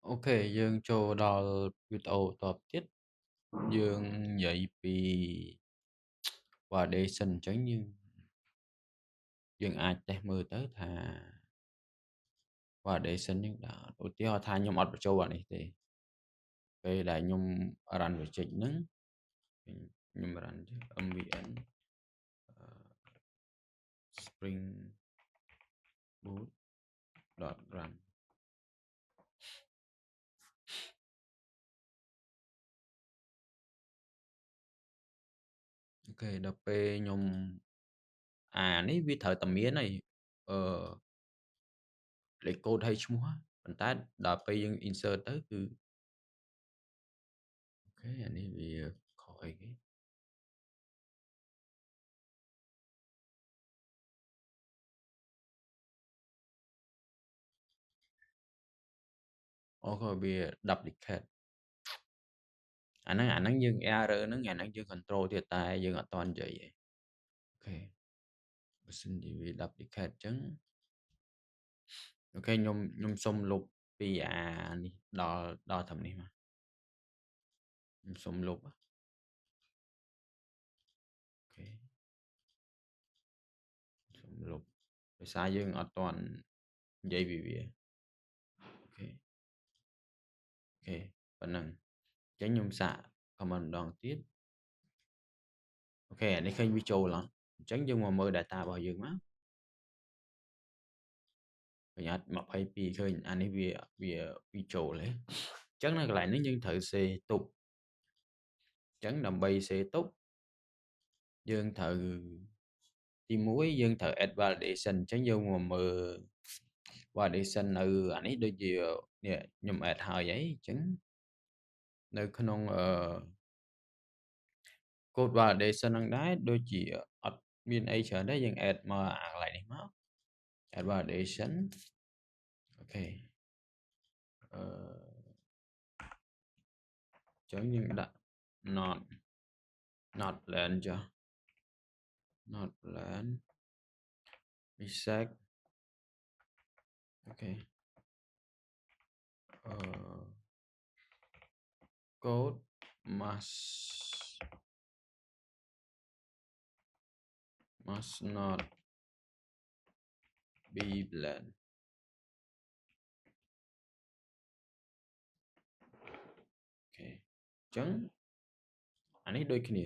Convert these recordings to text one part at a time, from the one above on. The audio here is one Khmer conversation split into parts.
Ok, dương choដល់វីដេអូតទៅទៀតយើងនិយាយពី validation អញ្ចឹងយើងអាចតេស្តមើលទៅថា validation យើងដាក់ឧទាហរណ៍ថាខ្ញុំអត់បញ្ចូលអានេះទេពេលដែលខ្ញុំ run project ហ្នឹងខ្ញុំ run ជា mvn spring boot.run អូខេដល់ពេលខ្ញុំនេះវាត្រូវតែមានហើយលេខកូដហើយឈ្មោះប៉ុន្តែដល់ពេលយើង insert ទៅគឺអូខេអានេះវាខុសអីគេអូខេវា duplicate អាហ្នឹងយើង error ហ្នឹងអាហ្នឹងយើង control ទៀតតែយើងអត់តន់និយាយទេអូខេបើសិនជាវា duplicate អញ្ចឹងអូខេខ្ញុំសុំលុបពីនេះដល់ត្រឹមនេះមកខ្ញុំសុំលុបអូខេសុំលុបដោយសារយើងអត់តន់និយាយពីវាអូខេប៉ុណ្ណឹងអញ្ចឹងខ្ញុំសាក comment ម្ដងទៀតអូខេអានេះឃើញវាចូលហើយអញ្ចឹងយើងមកមើល data របស់យើងមកប្រញាប់22ឃើញអានេះវាចូលហ៎អញ្ចឹងនៅកន្លែងនេះយើងត្រូវសេទុកអញ្ចឹងដើម្បីសេទុកយើងត្រូវទី1យើងត្រូវ add validation អញ្ចឹងយើងមកមើល validation នៅអានេះដូចជានេះខ្ញុំ add ហើយអីអញ្ចឹងនៅក្នុងcode validation ហ្នឹងដែរដូចជាអត់មានអីច្រើនទេយើង add មកអាកន្លែងនេះមក add validation អូខេអញ្ចឹងយើងដាក់ not plan ចុះ not plan reset អូខេcode must not be plan អូខេអញ្ចឹងអានេះដូចគ្នា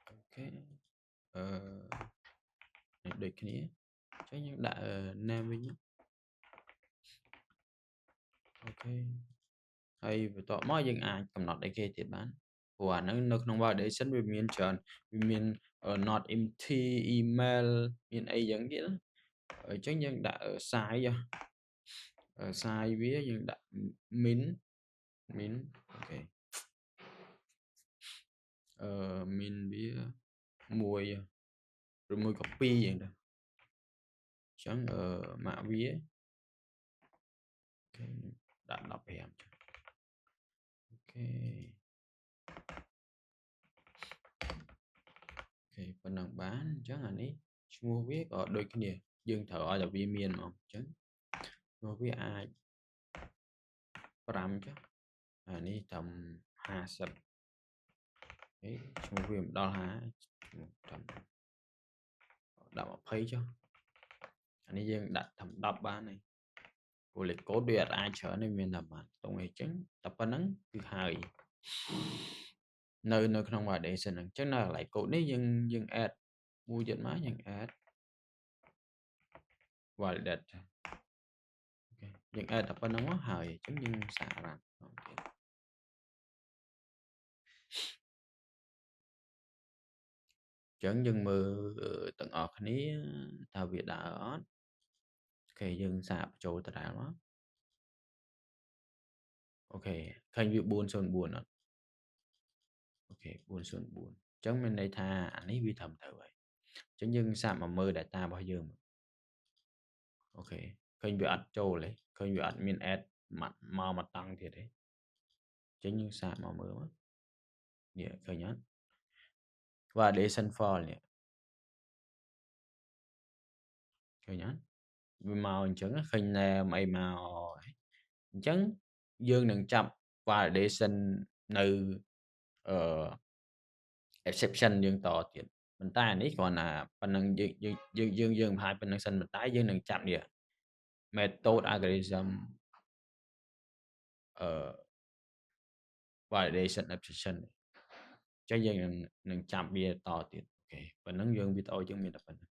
អូខេនេះដូចគ្នាអញ្ចឹងយើងដាក់ name វិញអូខេហើយបន្ទាប់មកយើងអាចកំណត់អីគេទៀតបានព្រោះអាហ្នឹងនៅក្នុង validation វាមានច្រើនវាមាន not empty email មានអីយ៉ាងទៀតអញ្ចឹងយើងដាក់ size size វាយើងដាក់ min អូខេmin វា1ឬមួយក៏2យ៉ាងដែរអញ្ចឹងម៉ាក់វាអូខេដាក់15ចុះអូខេប៉ុណ្ណឹងបានអញ្ចឹងអានេះឈ្មោះវាក៏ដូចគ្នាយើងត្រូវឲ្យតែវាមានហ្មងអញ្ចឹងឈ្មោះវាអាច5ចុះអានេះត្រឹម50ឈ្មោះវាមិនដល់50ឈ្មោះត្រឹមដាក់20ចុះអានេះយើងដាក់ត្រឹម10បានហើយព្រោះលេខកូដវាអត់អាចច្រើនទេមានតែបានតង់អីចឹងតែប៉ុណ្ណឹងគឺហើយនៅក្នុង validation ហ្នឹងអញ្ចឹងនៅកន្លែងកូដនេះយើង add មួយទៀតមកយើង add validate យើង add តែប៉ុណ្្នឹងមកហើយអញ្ចឹងយើងសាករ៉ាន់ទៀតអញ្ចឹងយើងមើលទាំងអស់គ្នាថាវាដើរអត់អូខេយើងសាកបញ្ចូលដដែលមកអូខេឃើញវា404អត់អូខេ404អញ្ចឹងមានន័យថាអានេះវាត្រឹមត្រូវហើយអញ្ចឹងយើងសាកមកមើល data របស់យើងអូខេឃើញវាអត់ចូលទេឃើញវាអត់មាន add មកតង់ទៀតទេអញ្ចឹងយើងសាកមកមើលមកនេះឃើញអត់ validation fault នេះឃើញអត់ វាមកអញ្ចឹងឃើញ name អីមកអញ្ចឹងយើងនឹងចាប់ validation នៅអឺ exception យើងតទៀតប៉ុន្តែអានេះគ្រាន់តែប៉ុណ្ណឹងយើងបង្ហាញប៉ុណ្ណឹងសិនប៉ុន្តែយើងនឹងចាប់នេះ method algorithm អឺ validation exception អញ្ចឹងយើងនឹងចាប់វាតទៀតអូខេប៉ុណ្ណឹងយើងវីដេអូយើងមានតែប៉ុណ្ណឹង